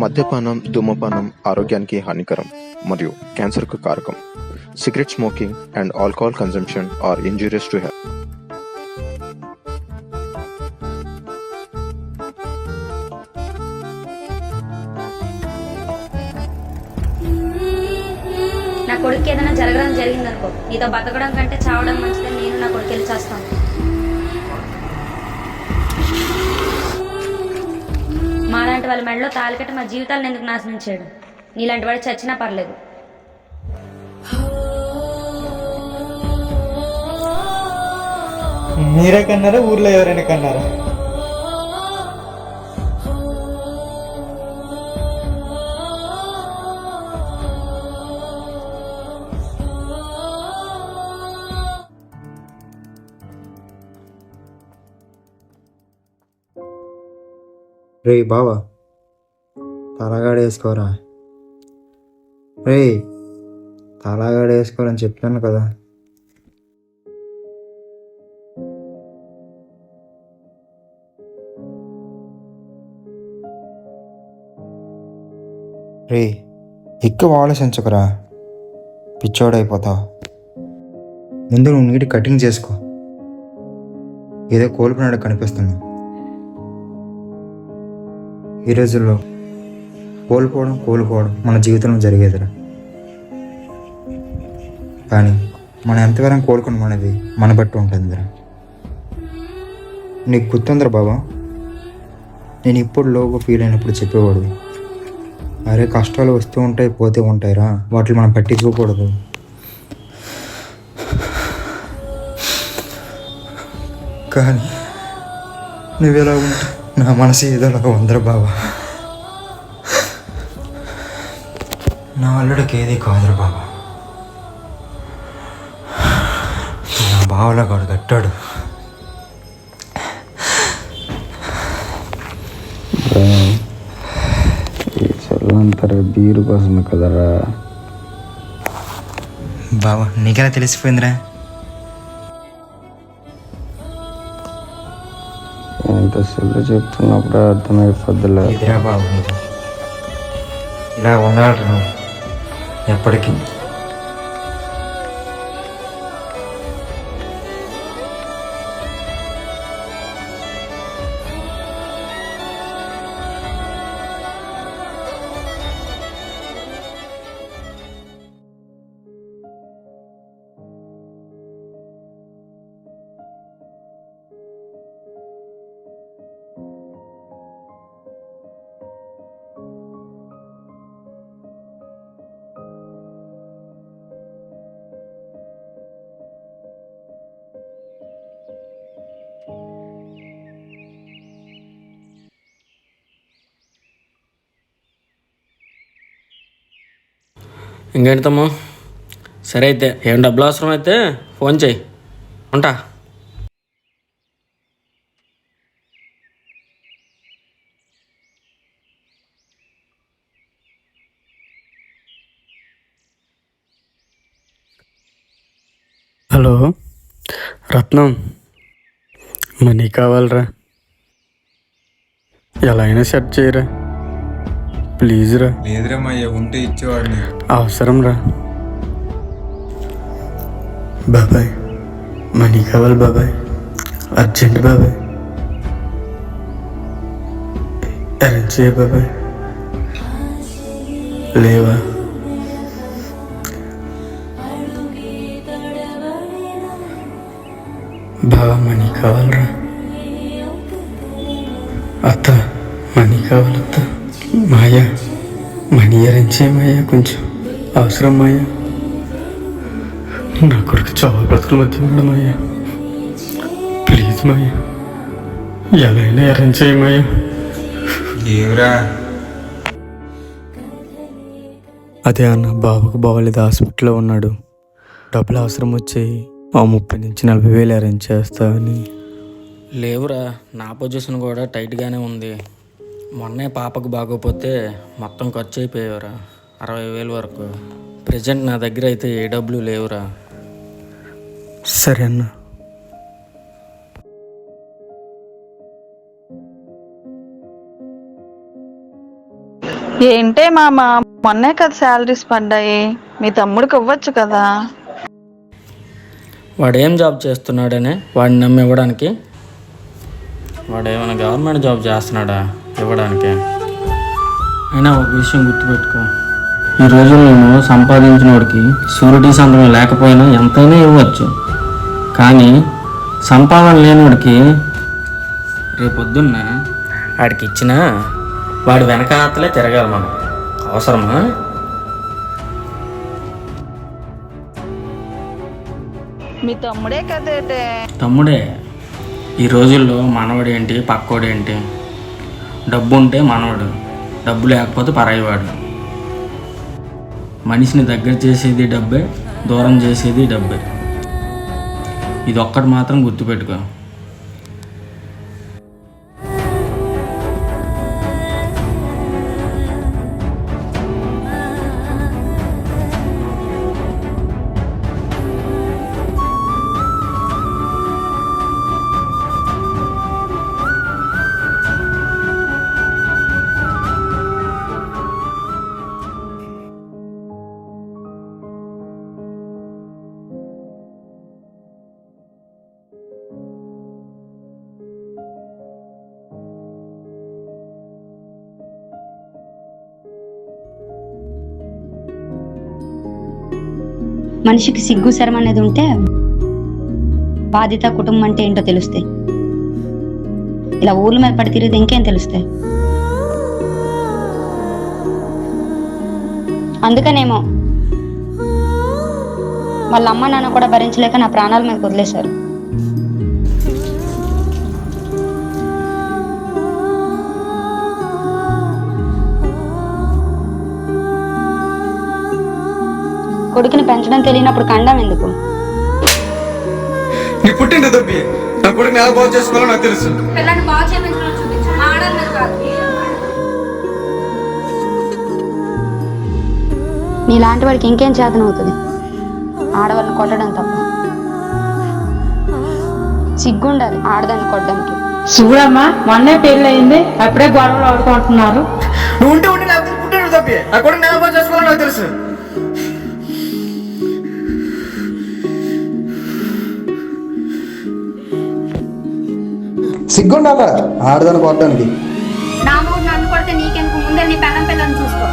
మద్యపానం, ధూమపానం ఆరోగ్యానికి హానికరం మరియు క్యాన్సర్కు కారకం. Cigarette smoking and alcohol consumption are injurious to health. నా కొడుకు ఏదైనా జరిగిందనుకో, నీతో బతకడం కంటే చావడం మంచిదని నేను నా కొడుకు వెళ్ళి చేస్తాను. మాలాంటి వాళ్ళ మెడలో తాలికట్టి మా జీవితాలను ఎందుకు నాశనం చేయడం? నీలాంటి వాడు చచ్చినా పర్లేదు. మీరే కన్నారా, ఊర్లో ఎవరైనా కన్నారా? రే బావా, తలగాడేసుకోరా. రే తలగాడేసుకోరని చెప్పాను కదా. రే ఎక్కువ ఆలోచించకురా, పిచ్చోడైపోతావు. ముందు నువ్వు నీటి కటింగ్ చేసుకో. ఏదో కోల్పోయినాడు కనిపిస్తున్నావు. ఈ రోజుల్లో కోల్పోవడం మన జీవితంలో జరిగేదిరా. కానీ మనం ఎంతవరకు కోలుకున్నాం అనేది మన బట్టి ఉంటుందిరా. నీకు గుర్తుందిరా బాబా, నేను ఇప్పుడు లోగా ఫీల్ అయినప్పుడు చెప్పేవాడు, అరే కష్టాలు వస్తూ ఉంటాయి పోతూ ఉంటాయిరా, వాటిని మనం పట్టించుకోకూడదు. కానీ నువ్వెలా ఉంటా, నా మనసు ఏదోలాగా ఉందరా బాబా. నా అల్లుడికి ఏది కాదురా బాబా. నా బావలా కాడు కట్టాడు. చల్లంతరా బీరు కోసమే కదరా బాబా. నీకెలా తెలిసిపోయిందిరా? ఎంత సెల్లు చెప్తున్నప్పుడు అర్థమైపోద్దులే. ఇదిరా బాబు, ఇలా ఉండాలి నువ్వు ఎప్పటికీ. ఇంకేంటి తమ్ము? సరే అయితే ఏం డబ్బులు అవసరం అయితే ఫోన్ చేయి, ఉంటా. హలో రత్నం, మనీ కావాలరా, ఎలా అయినా సెట్ చేయరా ప్లీజ్ రా. లేదురా మయ్య, ఉంటే ఇచ్చేవాడిని. అవసరం రా బాబాయ్, మనీ కావాలి బాబాయ్, అర్జెంట్ బాబాయ్, అరేంజ్ చేయ బాబాయ్. లేవా? బాబా మనీ కావాలరా. అత్త మనీ కావాలత్త. మాయా మనీ అరేంజ్ చేయ మాయా, కొంచెం అవసరం మాయా. నా కొడుకు చావు బ్రతుకుల మధ్య ఉన్నాడు మాయా, ప్లీజ్ మాయా, ఎలా అయినా అరేంజ్ చేయ మాయా. ఏవరా? అదే అన్న, బాబుకు బాగోలేదు, హాస్పిటల్లో ఉన్నాడు. డబ్బులు అవసరం వచ్చాయి, 30,000 నుంచి 40,000 అరేంజ్ చేస్తావని. లేవురా, నా పొజిషన్ కూడా టైట్గానే ఉంది. మొన్నే పాపకు బాగోపోతే మొత్తం ఖర్చు అయిపోయావురా, 60,000 వరకు. ప్రజెంట్ నా దగ్గర అయితే ఏ డబ్బులు లేవురా. సరే అన్న. ఏంటే మామ, మొన్నే కదా శాలరీస్ పడ్డాయి, మీ తమ్ముడికి ఇవ్వచ్చు కదా. వాడు ఏం జాబ్ చేస్తున్నాడనే వాడిని నమ్మి ఇవ్వడానికి? వాడు ఏమైనా గవర్నమెంట్ జాబ్ చేస్తున్నాడా ఇవ్వడానికి? అయినా ఒక విషయం గుర్తుపెట్టుకో, ఈ రోజుల్లో సంపాదించిన వాడికి షూరిటీ సంతకం లేకపోయినా ఎంతైనా ఇవ్వచ్చు. కానీ సంపాదన లేనివాడికి రేపొద్దున్న వాడికి ఇచ్చినా వాడి వెనకాతలే తిరగాలి మనం. అవసరమా? మీ తమ్ముడే కదేటే. తమ్ముడే. ఈ రోజుల్లో మనవడేంటి పక్కోడేంటి? డబ్బు ఉంటే మనవడు, డబ్బు లేకపోతే పరాయివాడు. మనిషిని దగ్గర చేసేది డబ్బే, దూరం చేసేది డబ్బే. ఇది ఒక్కటి మాత్రం గుర్తుపెట్టుకో. మనిషికి సిగ్గు శరం అనేది ఉంటే బాధిత కుటుంబం అంటే ఏంటో తెలుస్తాయి. ఇలా ఊర్ల మీద పడి తిరిగితే ఇంకేం తెలుస్తాయి. అందుకనేమో వాళ్ళ అమ్మ నాన్న కూడా భరించలేక నా ప్రాణాల మీద వదిలేశారు. కొడుకుని పెంచడం తెలియనప్పుడు కండం ఎందుకు? నీ పుట్టింటి తప్పి నా కొడుకుని ఎలా బాగు చేసుకోవాలో నాకు తెలుసు. పిల్లని బాగు చేయమని చూపించు, ఆడన్నది కాదు. నీలాంటి వాడికి ఇంకేం చేతన అవుతుంది? ఆడవాళ్ళని కొట్టడం తప్ప. సిగ్గుండాలి ఆడదాన్ని కొట్టడానికి. చూడమ్మా, మొన్నే పెళ్ళి అయింది, అప్పుడే గొడవలు ఆడుకుంటున్నారు. నువ్వు ఉంటే ఉంటే లేకపోతే పుట్టింటి తప్పి నా కొడుకుని ఎలా బాగు చేసుకోవాలో నాకు తెలుసు. సిగ్గుండాలా ఆడదాన్ని కొట్టడానికి? నా మూడు నన్ను కొడితే నీకెందుకు? ముందే నీ పెళ్ళం పిల్లని చూసుకో.